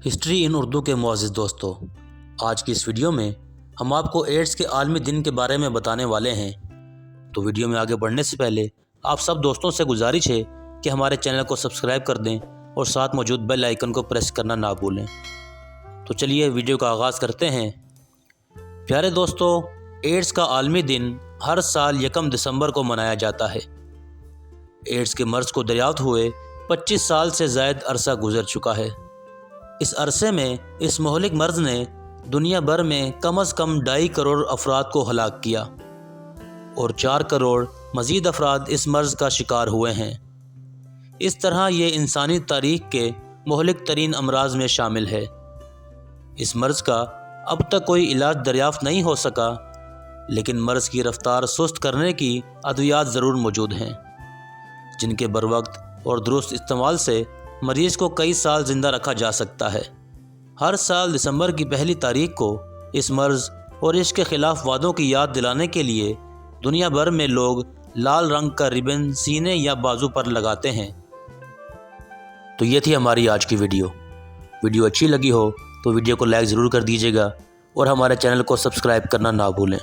History ان اردو کے معزز دوستوں، آج کی اس ویڈیو میں ہم آپ کو ایڈز کے عالمی دن کے بارے میں بتانے والے ہیں۔ تو ویڈیو میں آگے بڑھنے سے پہلے آپ سب دوستوں سے گزارش ہے کہ ہمارے چینل کو سبسکرائب کر دیں اور ساتھ موجود بیل آئیکن کو پریس کرنا نہ بھولیں۔ تو چلیے ویڈیو کا آغاز کرتے ہیں۔ پیارے دوستو، ایڈز کا عالمی دن ہر سال 1 دسمبر کو منایا جاتا ہے۔ ایڈز کے مرض کو دریافت ہوئے 25 سال سے زائد عرصہ گزر چکا ہے۔ اس عرصے میں اس مہلک مرض نے دنیا بھر میں کم از کم 2.5 کروڑ افراد کو ہلاک کیا اور 4 کروڑ مزید افراد اس مرض کا شکار ہوئے ہیں۔ اس طرح یہ انسانی تاریخ کے مہلک ترین امراض میں شامل ہے۔ اس مرض کا اب تک کوئی علاج دریافت نہیں ہو سکا، لیکن مرض کی رفتار سست کرنے کی ادویات ضرور موجود ہیں، جن کے بروقت اور درست استعمال سے مریض کو کئی سال زندہ رکھا جا سکتا ہے۔ ہر سال دسمبر کی پہلی تاریخ کو اس مرض اور اس کے خلاف وعدوں کی یاد دلانے کے لیے دنیا بھر میں لوگ لال رنگ کا ربن سینے یا بازو پر لگاتے ہیں۔ تو یہ تھی ہماری آج کی ویڈیو اچھی لگی ہو تو ویڈیو کو لائک ضرور کر دیجیے گا اور ہمارے چینل کو سبسکرائب کرنا نہ بھولیں۔